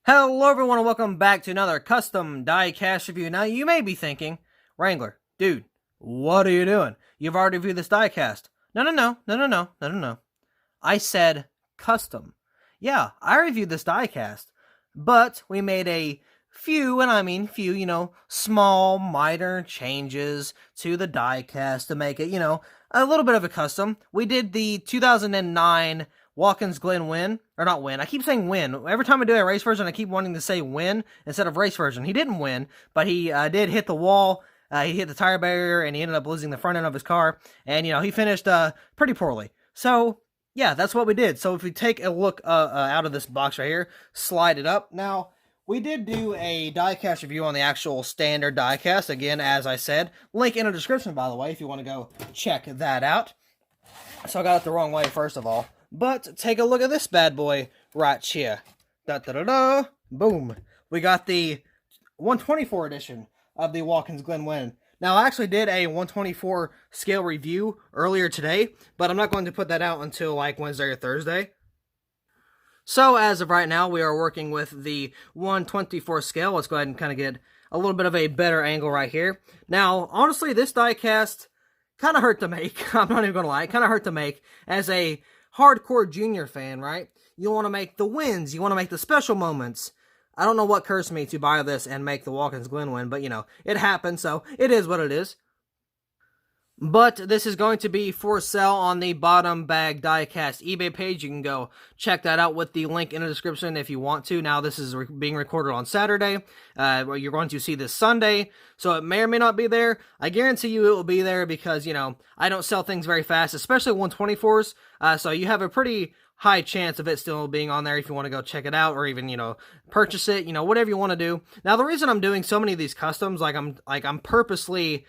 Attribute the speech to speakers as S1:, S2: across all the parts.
S1: Hello everyone and welcome back to another custom diecast review. Now you may be thinking, Wrangler, dude, what are you doing? You've already reviewed this diecast. No. I said custom. Yeah, I reviewed this diecast, but we made a few, and I mean few, small, minor changes to the diecast to make it, a little bit of a custom. We did the 2009 Watkins Glen win, or not win. I keep saying win. Every time I do a race version, I keep wanting to say win instead of race version. He didn't win, but he did hit the wall. He hit the tire barrier, and he ended up losing the front end of his car. And, he finished pretty poorly. So, yeah, that's what we did. So if we take a look out of this box right here, slide it up. Now, we did do a diecast review on the actual standard diecast. Again, as I said, link in the description, by the way, if you want to go check that out. So I got it the wrong way, first of all. But take a look at this bad boy right here. Boom. We got the 124 edition of the Watkins Glen win. Now, I actually did a 124 scale review earlier today, but I'm not going to put that out until like Wednesday or Thursday. So, as of right now, we are working with the 124 scale. Let's go ahead and kind of get a little bit of a better angle right here. Now, honestly, this diecast kind of hurt to make. I'm not even going to lie. It kind of hurt to make as a hardcore junior fan, right? You want to make the wins. You want to make the special moments. I don't know what cursed me to buy this and make the Watkins Glen win, but, it happened, so it is what it is. But this is going to be for sale on the Bottom Bag Diecast eBay page. You can go check that out with the link in the description if you want to. Now, this is being recorded on Saturday. You're going to see this Sunday, so it may or may not be there. I guarantee you it will be there because, I don't sell things very fast, especially 124s. So you have a pretty high chance of it still being on there if you want to go check it out or even, purchase it, whatever you want to do. Now, the reason I'm doing so many of these customs, I'm purposely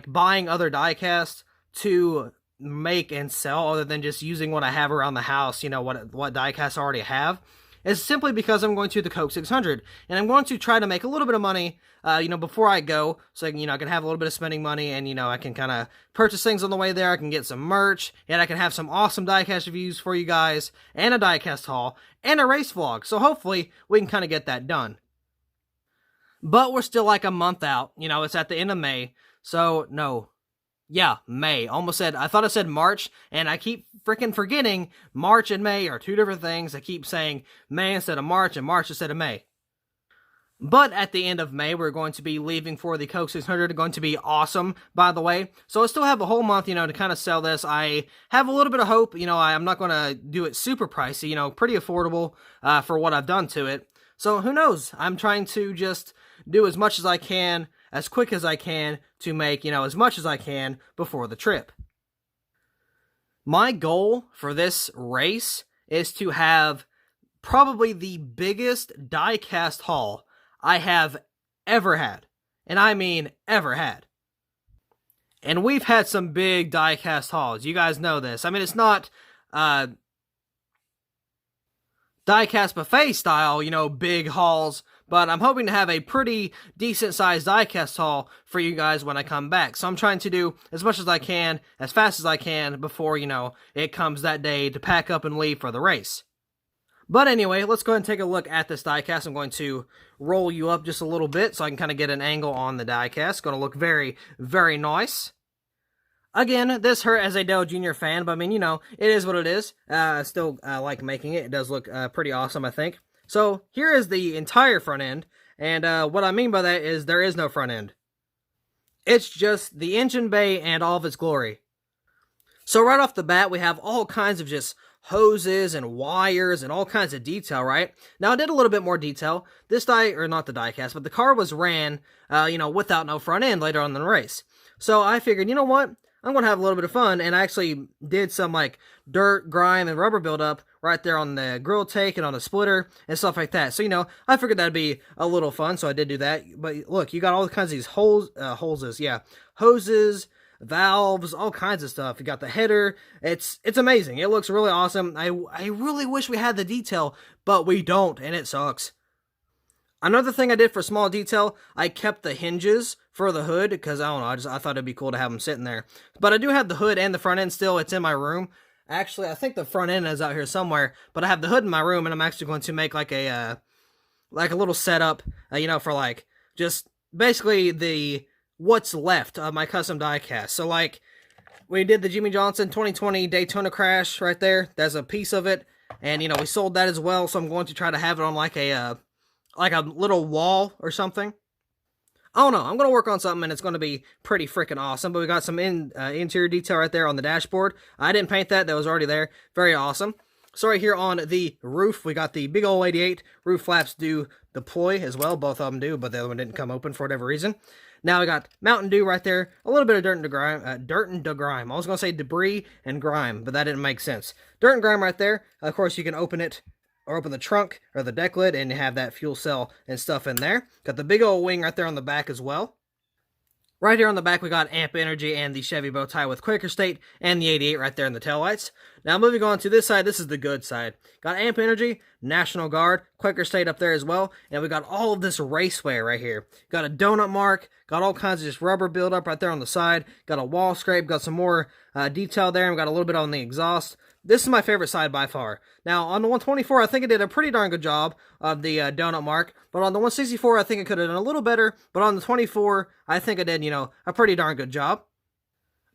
S1: buying other diecasts to make and sell other than just using what I have around the house, what diecasts I already have, is simply because I'm going to the Coke 600, and I'm going to try to make a little bit of money, before I go, so I can have a little bit of spending money, and, I can kind of purchase things on the way there, I can get some merch, and I can have some awesome diecast reviews for you guys, and a diecast haul, and a race vlog, so hopefully we can kind of get that done. But we're still like a month out, it's at the end of May. So, no. Yeah, May. I thought I said March, and I keep freaking forgetting March and May are two different things. I keep saying May instead of March, and March instead of May. But at the end of May, we're going to be leaving for the Coke 600. It's going to be awesome, by the way. So I still have a whole month, to kind of sell this. I have a little bit of hope. I'm not going to do it super pricey, pretty affordable for what I've done to it. So who knows? I'm trying to just do as much as I can, as quick as I can, to make, as much as I can before the trip. My goal for this race is to have probably the biggest diecast haul I have ever had. And I mean ever had. And we've had some big diecast hauls. You guys know this. I mean, it's not diecast buffet style, big hauls, but I'm hoping to have a pretty decent sized diecast haul for you guys when I come back. So I'm trying to do as much as I can, as fast as I can, before, it comes that day to pack up and leave for the race. But anyway, let's go ahead and take a look at this diecast. I'm going to roll you up just a little bit so I can kind of get an angle on the diecast. It's going to look very, very nice. Again, this hurt as a Dale Jr. fan, but I mean, it is what it is. I still like making it. It does look pretty awesome, I think. So, here is the entire front end, and what I mean by that is there is no front end. It's just the engine bay and all of its glory. So, right off the bat, we have all kinds of just hoses and wires and all kinds of detail, right? Now, I did a little bit more detail. This not the diecast, but the car was ran, without no front end later on in the race. So, I figured, you know what? I'm going to have a little bit of fun, and I actually did some, dirt, grime, and rubber buildup right there on the grill take and on the splitter and stuff like that. So, I figured that'd be a little fun, so I did do that. But look, you got all kinds of these hoses, valves, all kinds of stuff. You got the header. It's amazing. It looks really awesome. I really wish we had the detail, but we don't, and it sucks. Another thing I did for small detail, I kept the hinges for the hood, because I don't know, I thought it'd be cool to have them sitting there. But I do have the hood and the front end still. It's in my room. Actually, I think the front end is out here somewhere, but I have the hood in my room, and I'm actually going to make like a like a little setup, for like just basically the what's left of my custom diecast. So like we did the Jimmy Johnson 2020 Daytona crash right there. There's a piece of it, and we sold that as well. So I'm going to try to have it on like a little wall or something. I don't know. I'm going to work on something, and it's going to be pretty freaking awesome. But we got some interior detail right there on the dashboard. I didn't paint that. That was already there. Very awesome. So right here on the roof, we got the big old 88. Roof flaps do deploy as well. Both of them do, but the other one didn't come open for whatever reason. Now we got Mountain Dew right there. A little bit of dirt and grime. I was going to say debris and grime, but that didn't make sense. Dirt and grime right there. Of course, you can open it or open the trunk or the deck lid and have that fuel cell and stuff in there. Got the big old wing right there on the back as well. Right here on the back, we got Amp Energy and the Chevy bow tie with Quaker State and the 88 right there in the taillights. Now moving on to this side, this is the good side. Got Amp Energy, National Guard, Quaker State up there as well, and we got all of this raceway right here. Got a donut mark, got all kinds of just rubber buildup right there on the side, got a wall scrape, got some more detail there, and we got a little bit on the exhaust. This is my favorite side by far. Now, on the 124, I think it did a pretty darn good job of the donut mark. But on the 164, I think it could have done a little better. But on the 24, I think it did, a pretty darn good job.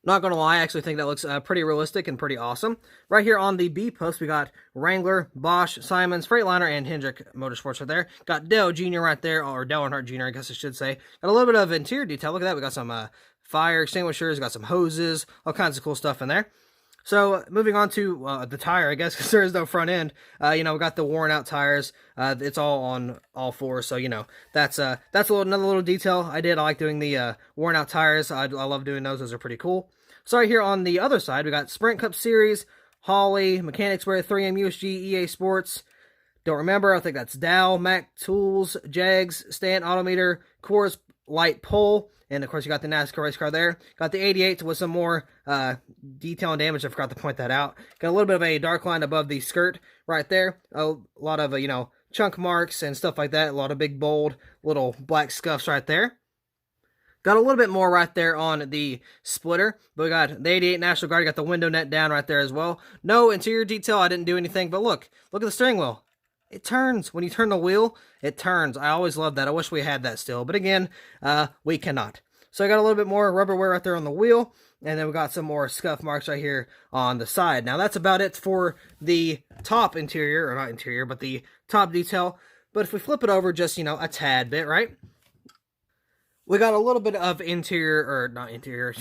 S1: Not gonna lie, I actually think that looks pretty realistic and pretty awesome. Right here on the B post, we got Wrangler, Bosch, Simons, Freightliner, and Hendrick Motorsports right there. Got Dell Jr. right there, or Dell Earnhardt Jr., I guess I should say. Got a little bit of interior detail. Look at that. We got some fire extinguishers, got some hoses, all kinds of cool stuff in there. So, moving on to the tire, I guess, because there is no front end. We got the worn out tires. It's all on all fours, so, that's another little detail I did. I like doing the worn out tires. I love doing those. Those are pretty cool. So, right here on the other side, we got Sprint Cup Series, Holley, Mechanics Wear, 3M USG, EA Sports. Don't remember. I think that's Dow, Mac Tools, Jags, Stand Autometer, Coors Light Pole. And, of course, you got the NASCAR race car there. Got the 88 with some more detail and damage. I forgot to point that out. Got a little bit of a dark line above the skirt right there. A lot of, chunk marks and stuff like that. A lot of big, bold, little black scuffs right there. Got a little bit more right there on the splitter. But we got the 88 National Guard. Got the window net down right there as well. No interior detail. I didn't do anything. But look at the steering wheel. It turns. When you turn the wheel, it turns. I always love that. I wish we had that still. But again, we cannot. So I got a little bit more rubber wear right there on the wheel. And then we got some more scuff marks right here on the side. Now that's about it for the top interior. Or not interior, but the top detail. But if we flip it over just, a tad bit, right? We got a little bit of interior, or not interior,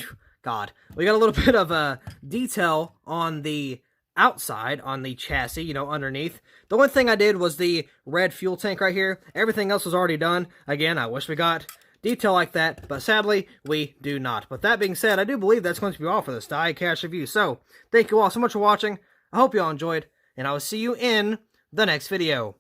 S1: God. We got a little bit of detail on the outside on the chassis, underneath. The one thing I did was the red fuel tank right here. Everything else was already done. Again, I wish we got detail like that, but sadly, we do not. But that being said, I do believe that's going to be all for this diecast review. So, thank you all so much for watching. I hope you all enjoyed, and I will see you in the next video.